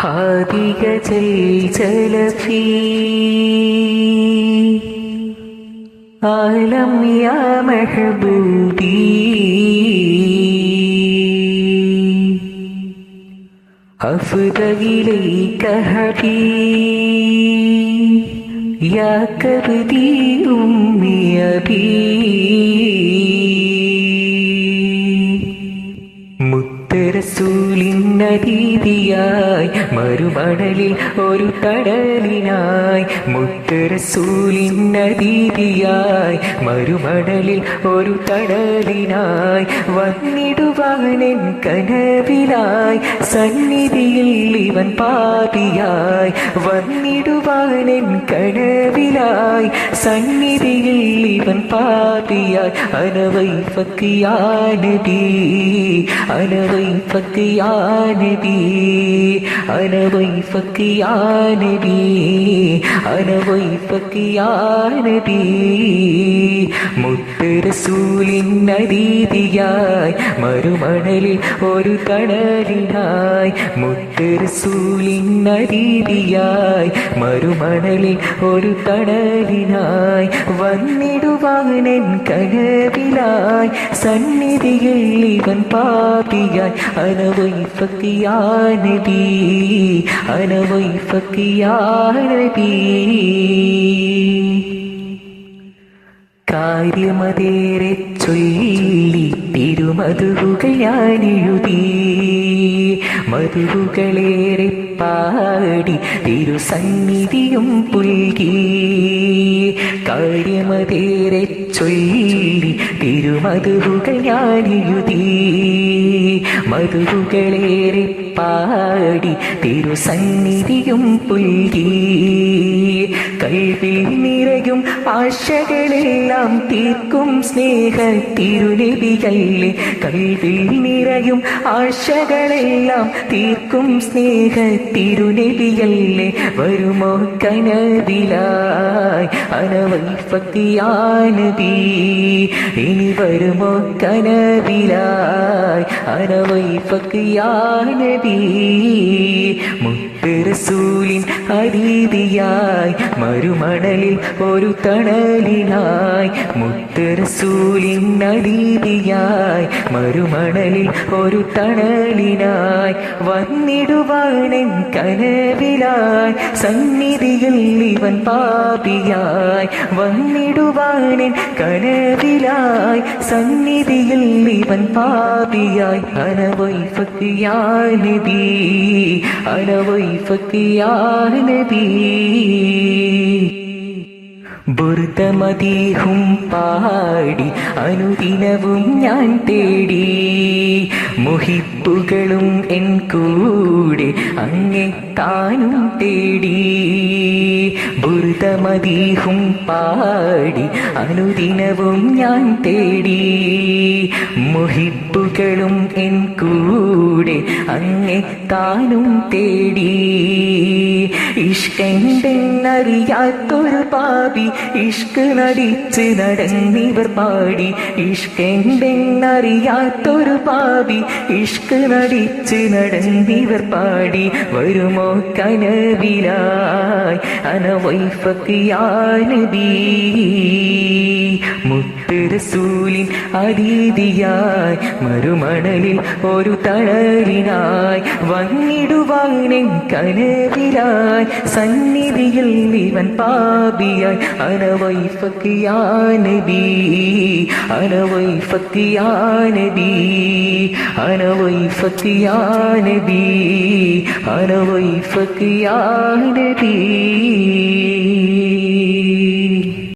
ഹാദിക ജൽജലഫി ആലം യാ മെഹബൂബി അഫ്ദലിലൈക ഹബീ യാ കബ്ദി ഉമ്മി അബീ മുത്തറസൂലിനദീദിയായി മറുമണലിൽ ഒരു തടലിനായി മുത്തറസൂലിനദീദിയായി മറുമണലിൽ ഒരു തടലിനായി വന്നിടുവാനെൻ കനവിലായി സന്നിധിയിൽ ഇവൻ പാപിയായി വന്നിടുവാനെൻ കനവിലായി സന്നിധിയിൽ ഇവൻ പാപിയായി അനവൈഫക്ക് യാ നബി أنا ضيفك يا نبي أنا ضيفك يا نبي أنا ضيفك يا نبي മുത്തറസൂലിനദീദിയായി മറുമണലിൽ ഒരു തണലിനായി മുത്തറസൂലിനദീദിയായി മറുമണലിൽ ഒരു തണലിനായി വന്നിടുവാനെൻ കനവിലായി സന്നിധിയിൽ ഇവൻ പാപിയായി അനവൈഫക്ക് യാ നബി അനവൈഫക്ക് യാ നബി കാര്യമതേറെ ചൊല്ലി തിരുമധുകൾ ഞാനെഴുതി മധുകളേറെ പാടി തിരുസന്നിധിയും പുൽകി കാര്യമതേറെ ചൊല്ലി തിരുമധുകൾ ഞാനെഴുതി മധുകളേറെ പാടി തിരുസന്നിധിയും പുൽകി കൽവിൽ നിറയും ആശകളെല്ലാം തീർക്കും സ്നേഹ തിരുനബിയല്ലേ കൽവിൽ നിറയും ആശകളെല്ലാം തീർക്കും സ്നേഹ തിരുനബിയല്ലേ വരുമോ കനവിലായി അനവൈഫക്ക് യാ നബി ഇനി വരുമോ കനവിലായി അനവൈഫക്ക് യാ നബി മുത്തറസൂലിൻ അദീദിയായി മറുമണലിൽ ഒരു തണലിനായി മുത്തറസൂലിൻ അദീദിയായി മറുമണലിൽ ഒരു തണലിനായി വന്നിടുവാനെൻ കനവിലായി സന്നിധിയിൽ ഇവൻ പാപിയായി വന്നിടുവാനെൻ കനവിലായി സന്നിധിയിൽ ഇവൻ പാപിയായി അനവൈഫക്ക് യാ നബി അനവൈഫക്ക് യാ നബി ബുർദമദീഹും പാടി അനുദിനവും ഞാൻ തേടി മുഹിബ്ബുകളും എൻ കൂടെ അങ്ങേ താനും തേടി ബുർദമദീഹും പാടി അനുദിനവും ഞാൻ തേടി മുഹിബ്ബുകളും എൻ കൂടെ അങ്ങേ താനും തേടി ഇഷ്കെന്തെന്നറിയാത്തൊരു പാപി ഇഷ്ക് നടിച്ച് നടന്നിവർ പാടി ഇഷ്കെന്തെന്നറിയാത്തൊരു പാപി ഇഷ്ക് നടിച്ച് നടന്നിവർ പാടി വരുമോ കനവിലായി അനവൈഫക്ക് യാ നബി മുത്തറസൂലിൻ അദീദിയായി മറുമണലിൽ ഒരു തണലിനായി വന്നിടുവാനെൻ കനവിലായി സന്നിധിയിൽ ഇവൻ പാപിയായി അനവൈഫക്ക് യാ നബി അനവൈഫക്ക് യാ നബി അനവൈഫക്ക് യാ നബി അനവൈഫക്ക് യാ നബി